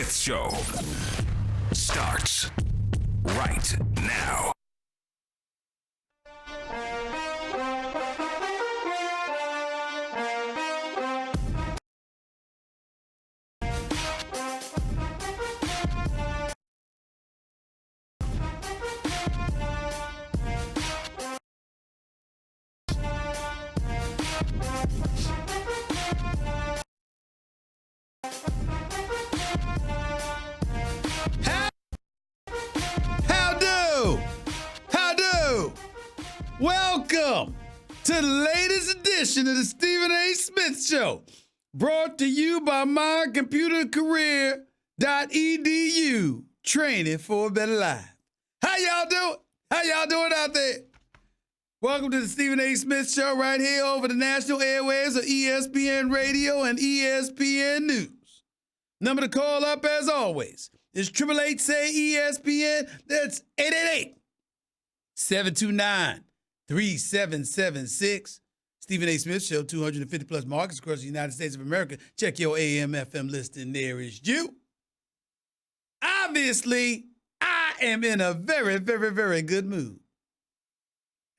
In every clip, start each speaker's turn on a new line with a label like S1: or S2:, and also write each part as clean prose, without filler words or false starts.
S1: Smith Show starts right now.
S2: Welcome to the latest edition of the Stephen A. Smith Show, brought to you by mycomputercareer.edu, training for a better life. How y'all doing? How y'all doing out there? Welcome to the Stephen A. Smith Show right here over the national airwaves of ESPN Radio and ESPN News. Number to call up, as always, is 888-SAY-ESPN. That's 888-729-3776. Stephen A. Smith Show, 250 plus markets across the United States of America. Check your AM, FM listing. There is you. Obviously, I am in a very, very, very good mood.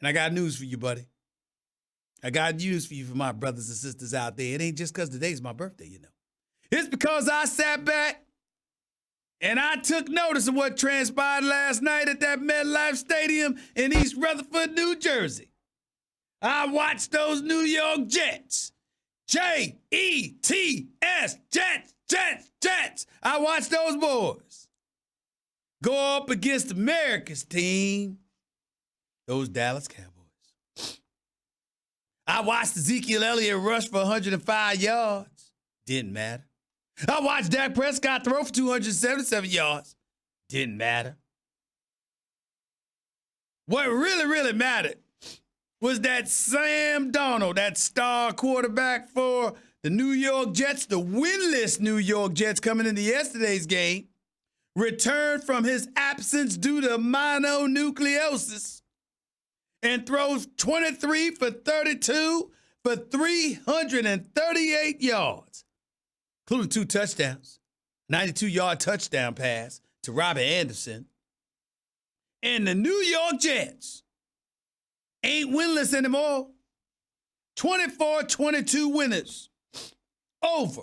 S2: And I got news for you, buddy. I got news for you, for my brothers and sisters out there. It ain't just because today's my birthday, you know. It's because I sat back and I took notice of what transpired last night at that MetLife Stadium in East Rutherford, New Jersey. I watched those New York Jets. Jets, Jets. I watched those boys go up against America's team, those Dallas Cowboys. I watched Ezekiel Elliott rush for 105 yards. Didn't matter. I watched Dak Prescott throw for 277 yards. Didn't matter. What really, really mattered was that Sam Darnold, that star quarterback for the New York Jets, the winless New York Jets coming into yesterday's game, returned from his absence due to mononucleosis and throws 23 for 32 for 338 yards, including 2 touchdowns, 92-yard touchdown pass to Robbie Anderson. And the New York Jets ain't winless anymore. 24-22 winners over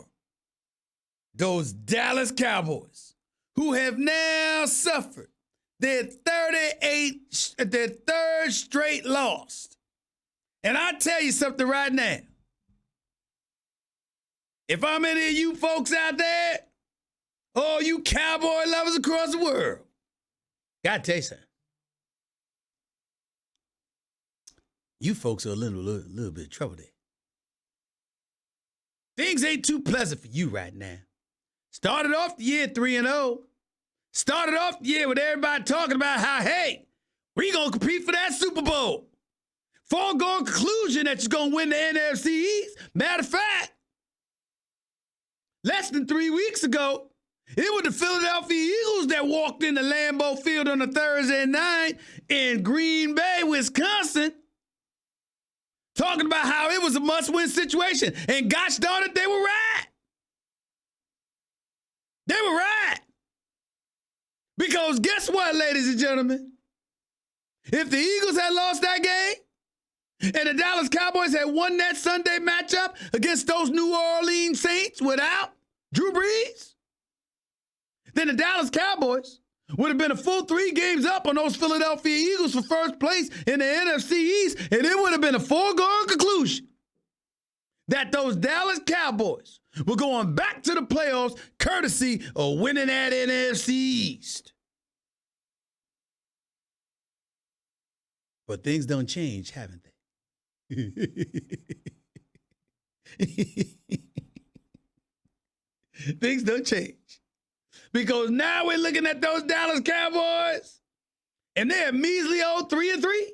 S2: those Dallas Cowboys, who have now suffered their third straight loss. And I tell you something right now. If I'm any of you folks out there, or you cowboy lovers across the world, gotta tell you something. You folks are a little bit of trouble there. Things ain't too pleasant for you right now. Started off the year 3-0. Started off the year with everybody talking about how, hey, we gonna compete for that Super Bowl. Foregone conclusion that you're gonna win the NFC East. Matter of fact, less than 3 weeks ago, it was the Philadelphia Eagles that walked into Lambeau Field on a Thursday night in Green Bay, Wisconsin, talking about how it was a must-win situation. And gosh darn it, they were right. They were right. Because guess what, ladies and gentlemen? If the Eagles had lost that game and the Dallas Cowboys had won that Sunday matchup against those New Orleans Saints without Drew Brees, then the Dallas Cowboys would have been a full 3 games up on those Philadelphia Eagles for first place in the NFC East, and it would have been a foregone conclusion that those Dallas Cowboys were going back to the playoffs courtesy of winning that NFC East. But things don't change, haven't they? Things don't change. Because now we're looking at those Dallas Cowboys, and they're measly old 3-3.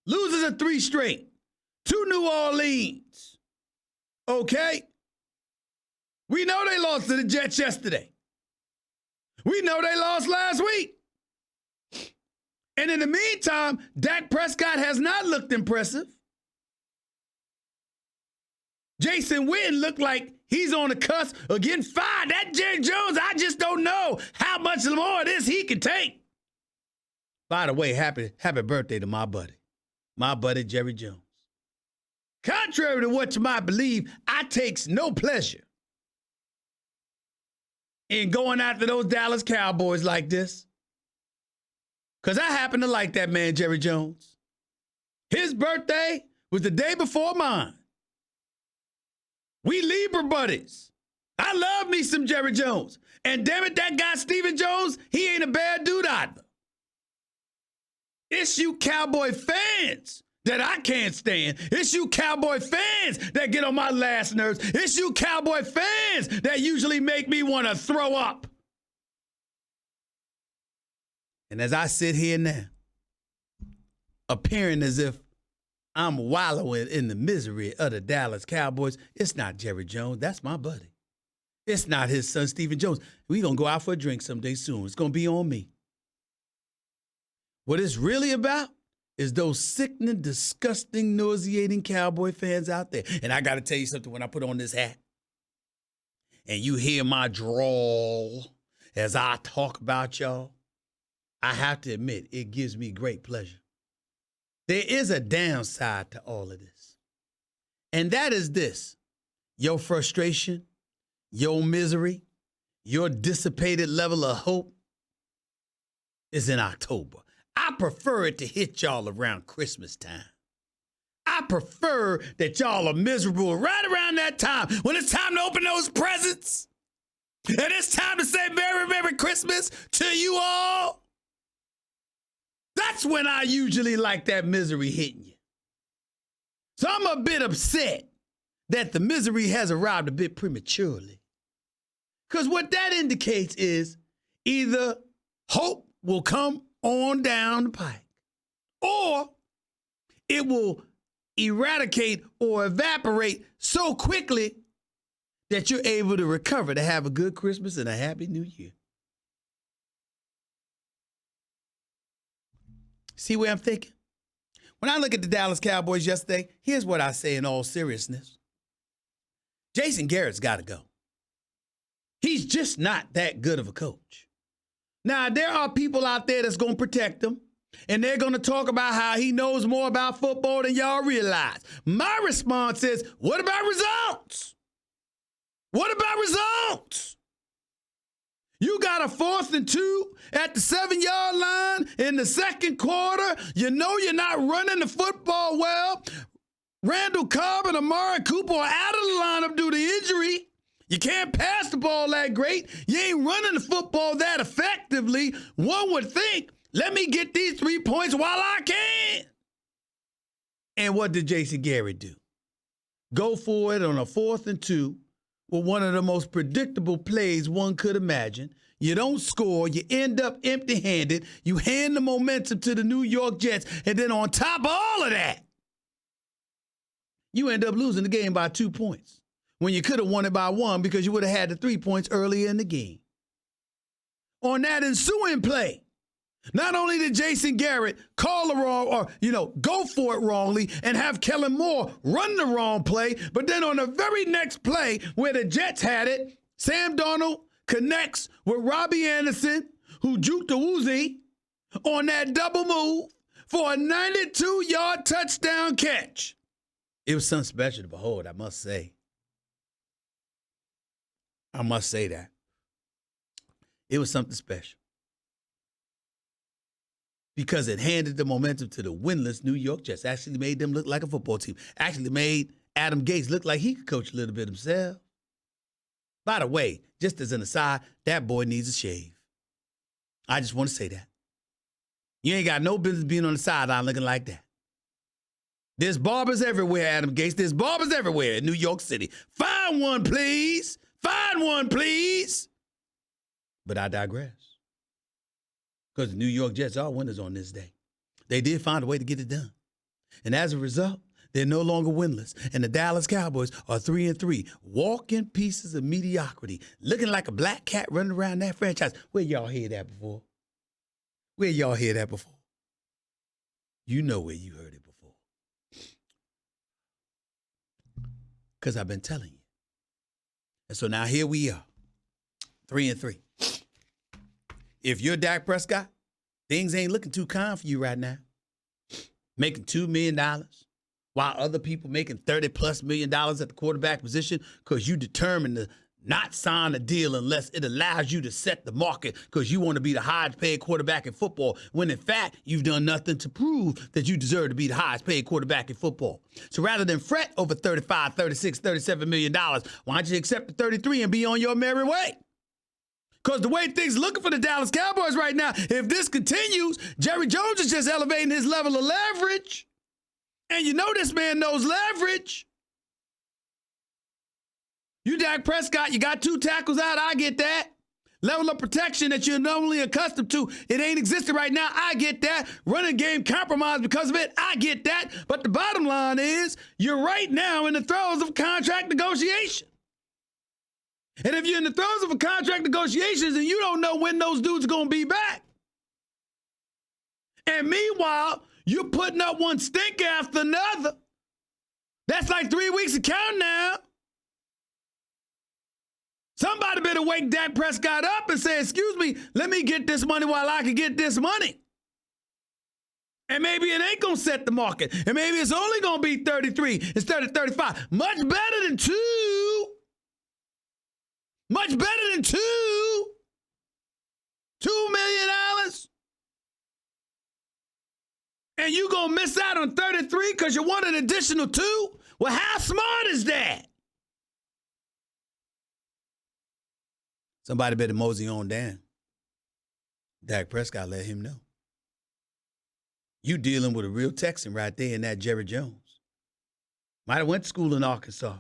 S2: Losers of 3 straight. 2 New Orleans. Okay? We know they lost to the Jets yesterday. We know they lost last week. And in the meantime, Dak Prescott has not looked impressive. Jason Witten looked like he's on the cusp of getting fired. That Jerry Jones, I just don't know how much more of this he can take. By the way, happy birthday to my buddy Jerry Jones. Contrary to what you might believe, I takes no pleasure in going after those Dallas Cowboys like this. Because I happen to like that man, Jerry Jones. His birthday was the day before mine. We Libra buddies. I love me some Jerry Jones. And damn it, that guy Stephen Jones, he ain't a bad dude either. It's you Cowboy fans that I can't stand. It's you Cowboy fans that get on my last nerves. It's you Cowboy fans that usually make me want to throw up. And as I sit here now, appearing as if I'm wallowing in the misery of the Dallas Cowboys, it's not Jerry Jones. That's my buddy. It's not his son, Stephen Jones. We're going to go out for a drink someday soon. It's going to be on me. What it's really about is those sickening, disgusting, nauseating Cowboy fans out there. And I got to tell you something, when I put on this hat and you hear my drawl as I talk about y'all, I have to admit, it gives me great pleasure. There is a downside to all of this. And that is this: your frustration, your misery, your dissipated level of hope is in October. I prefer it to hit y'all around Christmas time. I prefer that y'all are miserable right around that time when it's time to open those presents. And it's time to say Merry, Merry Christmas to you all. That's when I usually like that misery hitting you. So I'm a bit upset that the misery has arrived a bit prematurely. Because what that indicates is either hope will come on down the pike, or it will eradicate or evaporate so quickly that you're able to recover to have a good Christmas and a happy New Year. See where I'm thinking? When I look at the Dallas Cowboys yesterday, here's what I say in all seriousness. Jason Garrett's got to go. He's just not that good of a coach. Now, there are people out there that's going to protect him, and they're going to talk about how he knows more about football than y'all realize. My response is, what about results? What about results? You got a 4th and 2 at the 7-yard line in the second quarter. You know you're not running the football well. Randall Cobb and Amari Cooper are out of the lineup due to injury. You can't pass the ball that great. You ain't running the football that effectively. One would think, let me get these 3 points while I can. And what did Jason Garrett do? Go for it on a 4th and 2 with one of the most predictable plays one could imagine. You don't score. You end up empty-handed. You hand the momentum to the New York Jets. And then on top of all of that, you end up losing the game by 2 points when you could have won it by 1 because you would have had the 3 points earlier in the game. On that ensuing play, not only did Jason Garrett call the wrong or, go for it wrongly and have Kellen Moore run the wrong play, but then on the very next play where the Jets had it, Sam Darnold connects with Robbie Anderson, who juked the woozy on that double move for a 92-yard touchdown catch. It was something special to behold, I must say. I must say that. It was something special. Because it handed the momentum to the winless New York Jets. Actually made them look like a football team. Actually made Adam Gase look like he could coach a little bit himself. By the way, just as an aside, that boy needs a shave. I just want to say that. You ain't got no business being on the sideline looking like that. There's barbers everywhere, Adam Gase. There's barbers everywhere in New York City. Find one, please. Find one, please. But I digress. Because the New York Jets are winners on this day. They did find a way to get it done. And as a result, they're no longer winless. And the Dallas Cowboys are 3-3, walking pieces of mediocrity, looking like a black cat running around that franchise. Where y'all hear that before? Where y'all hear that before? You know where you heard it before. Because I've been telling you. And so now here we are, 3-3. If you're Dak Prescott, things ain't looking too kind for you right now. Making $2 million while other people making $30+ million at the quarterback position because you determined to not sign a deal unless it allows you to set the market because you want to be the highest paid quarterback in football, when in fact you've done nothing to prove that you deserve to be the highest paid quarterback in football. So rather than fret over $35, $36, $37 million, why don't you accept the 33 and be on your merry way? Because the way things are looking for the Dallas Cowboys right now, if this continues, Jerry Jones is just elevating his level of leverage. And you know this man knows leverage. You Dak Prescott, you got 2 tackles out, I get that. Level of protection that you're normally accustomed to, it ain't existing right now, I get that. Running game compromised because of it, I get that. But the bottom line is, you're right now in the throes of contract negotiation. And if you're in the throes of a contract negotiations and you don't know when those dudes are going to be back, and meanwhile, you're putting up one stink after another, that's like 3 weeks of countdown. Somebody better wake Dak Prescott up and say, excuse me, let me get this money while I can get this money. And maybe it ain't going to set the market. And maybe it's only going to be 33 instead of 35. Much better than 2. Much better than $2 million. And you going to miss out on 33 because you want an additional 2? Well, how smart is that? Somebody better mosey on down. Dak Prescott let him know. You dealing with a real Texan right there in that Jerry Jones. Might have went to school in Arkansas.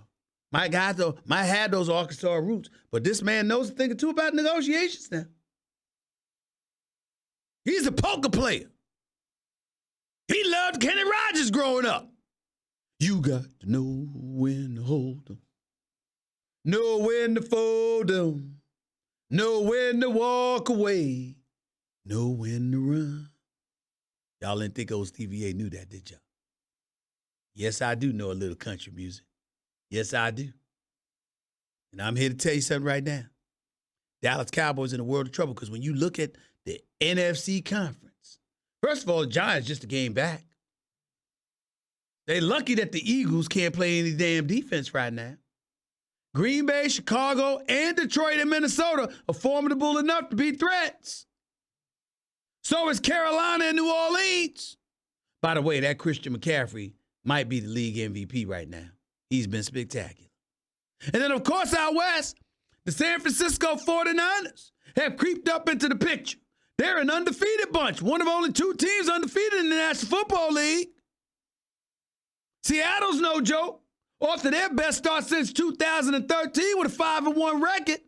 S2: Might have had those Arkansas roots. But this man knows a thing or two about negotiations now. He's a poker player. He loved Kenny Rogers growing up. You got to know when to hold them. Know when to fold them. Know when to walk away. Know when to run. Y'all didn't think old Stevie A knew that, did y'all? Yes, I do know a little country music. Yes, I do. And I'm here to tell you something right now. Dallas Cowboys in a world of trouble because when you look at the NFC conference, first of all, the Giants just a game back. They lucky that the Eagles can't play any damn defense right now. Green Bay, Chicago, and Detroit and Minnesota are formidable enough to be threats. So is Carolina and New Orleans. By the way, that Christian McCaffrey might be the league MVP right now. He's been spectacular. And then, of course, out west, the San Francisco 49ers have creeped up into the picture. They're an undefeated bunch, one of only 2 teams undefeated in the National Football League. Seattle's no joke. Off to their best start since 2013 with a 5-1 record.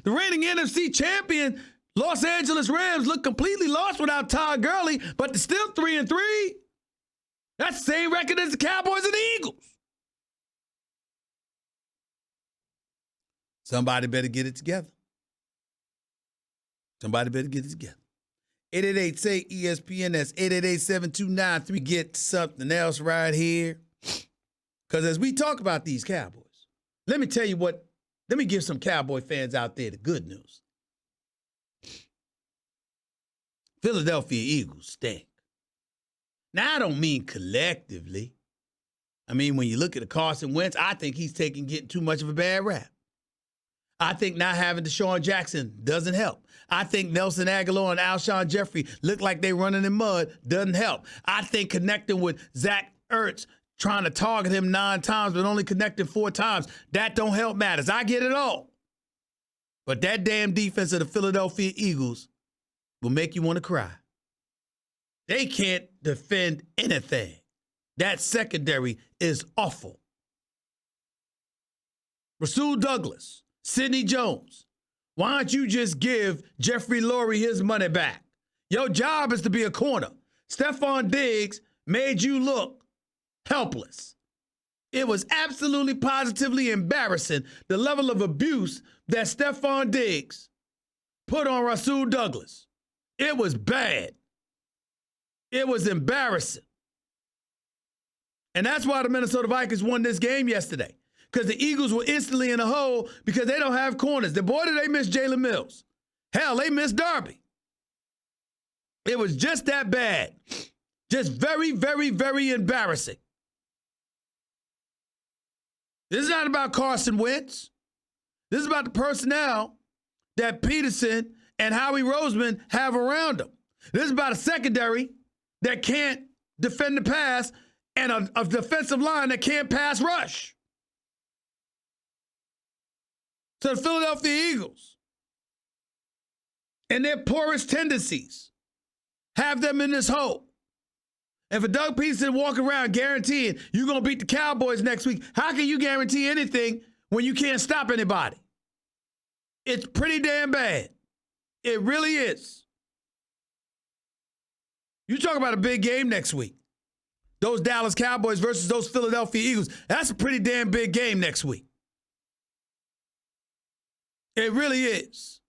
S2: The reigning NFC champion, Los Angeles Rams, look completely lost without Todd Gurley, but they're still 3-3. That's the same record as the Cowboys and the Eagles. Somebody better get it together. Somebody better get it together. 888-SAY-ESPN, that's 888-729-3. Get something else right here. Because as we talk about these Cowboys, let me tell you what, let me give some Cowboy fans out there the good news. Philadelphia Eagles stink. Now, I don't mean collectively. I mean, when you look at the Carson Wentz, I think he's getting too much of a bad rap. I think not having Deshaun Jackson doesn't help. I think Nelson Aguilar and Alshon Jeffrey look like they running in mud doesn't help. I think connecting with Zach Ertz, trying to target him 9 times but only connecting 4 times, that don't help matters. I get it all. But that damn defense of the Philadelphia Eagles will make you want to cry. They can't defend anything. That secondary is awful. Rasul Douglas, Sidney Jones, why don't you just give Jeffrey Lurie his money back? Your job is to be a corner. Stephon Diggs made you look helpless. It was absolutely positively embarrassing, the level of abuse that Stephon Diggs put on Rasul Douglas. It was bad. It was embarrassing. And that's why the Minnesota Vikings won this game yesterday. because the Eagles were instantly in a hole because they don't have corners. The boy, did they miss Jalen Mills. Hell, they missed Darby. It was just that bad. Just very, very, very embarrassing. This is not about Carson Wentz. This is about the personnel that Peterson and Howie Roseman have around them. This is about a secondary that can't defend the pass and a defensive line that can't pass rush. So the Philadelphia Eagles and their poorest tendencies have them in this hole. And for Doug Peterson walking around guaranteeing you're going to beat the Cowboys next week, how can you guarantee anything when you can't stop anybody? It's pretty damn bad. It really is. You talk about a big game next week. Those Dallas Cowboys versus those Philadelphia Eagles. That's a pretty damn big game next week. It really is.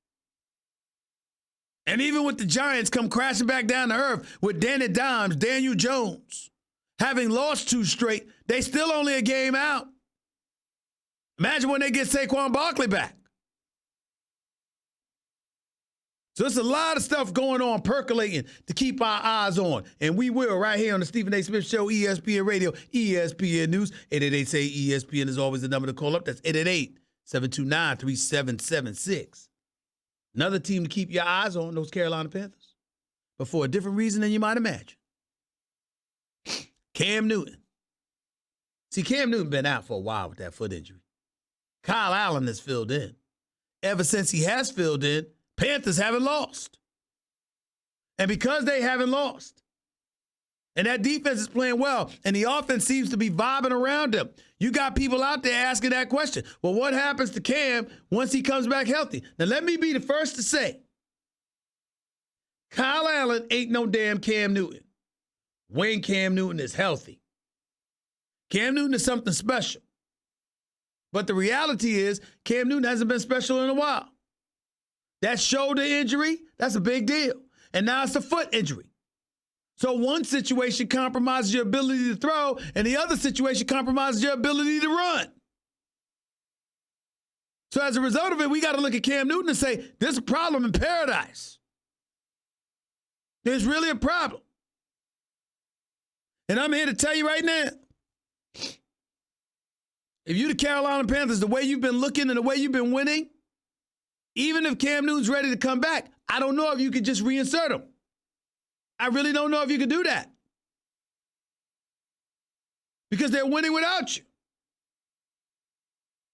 S2: And even with the Giants come crashing back down to earth with Danny Dimes, Daniel Jones, having lost 2 straight, they still only a game out. Imagine when they get Saquon Barkley back. So there's a lot of stuff going on, percolating to keep our eyes on. And we will right here on the Stephen A. Smith Show, ESPN Radio, ESPN News. 888-SAY-ESPN is always the number to call up. That's 888-729-3776. Another team to keep your eyes on, those Carolina Panthers. But for a different reason than you might imagine. Cam Newton. See, Cam Newton been out for a while with that foot injury. Kyle Allen has filled in. Ever since he has filled in, Panthers haven't lost. And because they haven't lost, and that defense is playing well, and the offense seems to be vibing around them, you got people out there asking that question. Well, what happens to Cam once he comes back healthy? Now, let me be the first to say, Kyle Allen ain't no damn Cam Newton when Cam Newton is healthy. Cam Newton is something special. But the reality is, Cam Newton hasn't been special in a while. That shoulder injury, that's a big deal. And now it's a foot injury. So one situation compromises your ability to throw, and the other situation compromises your ability to run. So as a result of it, we got to look at Cam Newton and say, there's a problem in paradise. There's really a problem. And I'm here to tell you right now, if you're the Carolina Panthers, the way you've been looking and the way you've been winning, even if Cam Newton's ready to come back, I don't know if you could just reinsert him. I really don't know if you could do that. Because they're winning without you.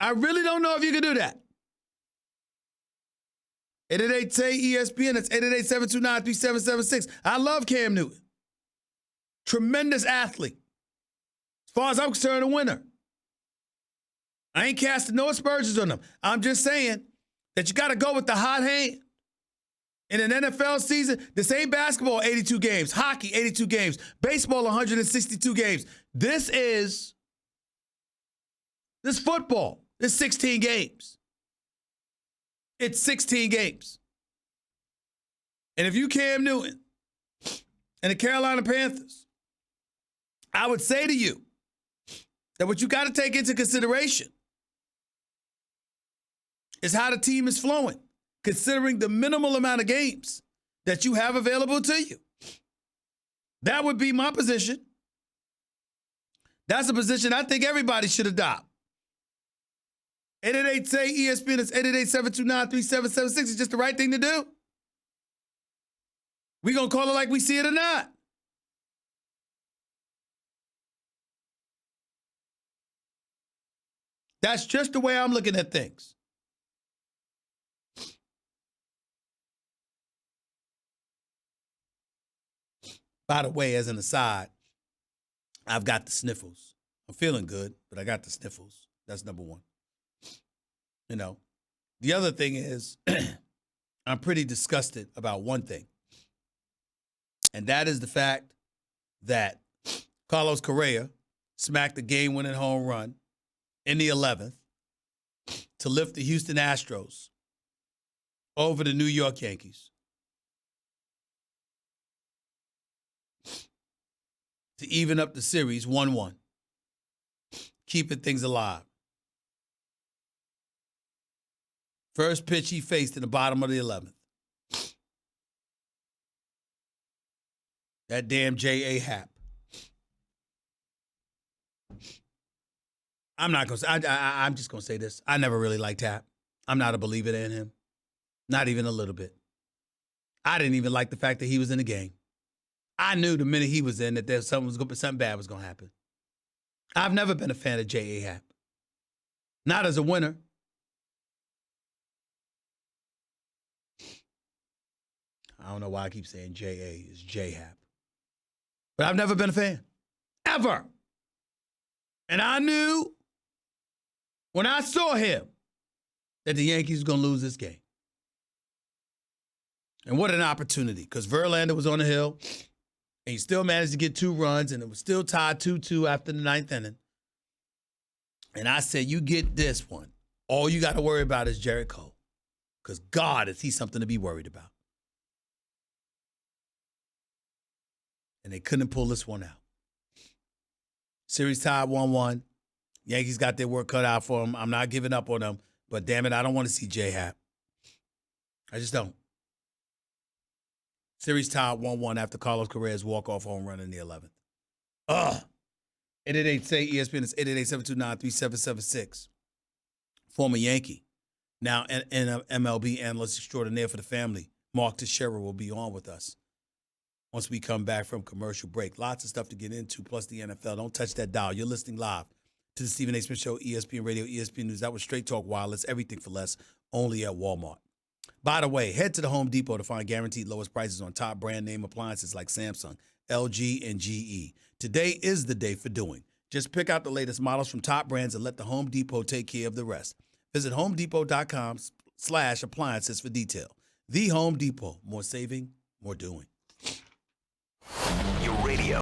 S2: I really don't know if you could do that. 888-SAY-ESPN, that's 888-729-3776. I love Cam Newton. Tremendous athlete. As far as I'm concerned, a winner. I ain't casting no aspersions on him. I'm just saying that you got to go with the hot hand. In an NFL season, this ain't basketball, 82 games. Hockey, 82 games. Baseball, 162 games. This football. It's 16 games. It's 16 games. And if you Cam Newton and the Carolina Panthers, I would say to you that what you got to take into consideration is how the team is flowing, considering the minimal amount of games that you have available to you. That would be my position. That's a position I think everybody should adopt. 888-SAY-ESPN, it's 888-729-3776. It's just the right thing to do. We're going to call it like we see it or not. That's just the way I'm looking at things. By the way, as an aside, I've got the sniffles. I'm feeling good, but I got the sniffles. That's number one. You know, the other thing is I'm pretty disgusted about one thing, and that is the fact that Carlos Correa smacked a game-winning home run in the 11th to lift the Houston Astros over the New York Yankees to even up the series 1-1, keeping things alive. First pitch he faced in the bottom of the 11th. That damn J.A. Happ. I'm not going to say, I'm just going to say this. I never really liked Happ. I'm not a believer in him. Not even a little bit. I didn't even like the fact that he was in the game. I knew the minute he was in that there something bad was going to happen. I've never been a fan of J.A. Happ. Not as a winner. I don't know why I keep saying J.A. It's J-Happ. But I've never been a fan. Ever. And I knew when I saw him that the Yankees were going to lose this game. And what an opportunity, because Verlander was on the hill, and he still managed to get 2 runs, and it was still tied 2-2 after the 9th inning. And I said, you get this one. All you got to worry about is Jarrett Cole, because God, is he something to be worried about. And they couldn't pull this one out. Series tied 1-1. Yankees got their work cut out for them. I'm not giving up on them, but damn it, I don't want to see J-Happ. I just don't. Series tied 1-1 after Carlos Correa's walk-off home run in the 11th. Ugh. 888-SAY ESPN is 888-729-3776. Former Yankee, now an MLB analyst extraordinaire for the family, Mark Teixeira, will be on with us once we come back from commercial break. Lots of stuff to get into, plus the NFL. Don't touch that dial. You're listening live to the Stephen A. Smith Show, ESPN Radio, ESPN News. That was Straight Talk Wireless, everything for less, only at Walmart. By the way, head to the Home Depot to find guaranteed lowest prices on top brand name appliances like Samsung, LG, and GE. Today is the day for doing. Just pick out the latest models from top brands and let the Home Depot take care of the rest. Visit homedepot.com/appliances for detail. The Home Depot. More saving, more doing.
S1: Your radio.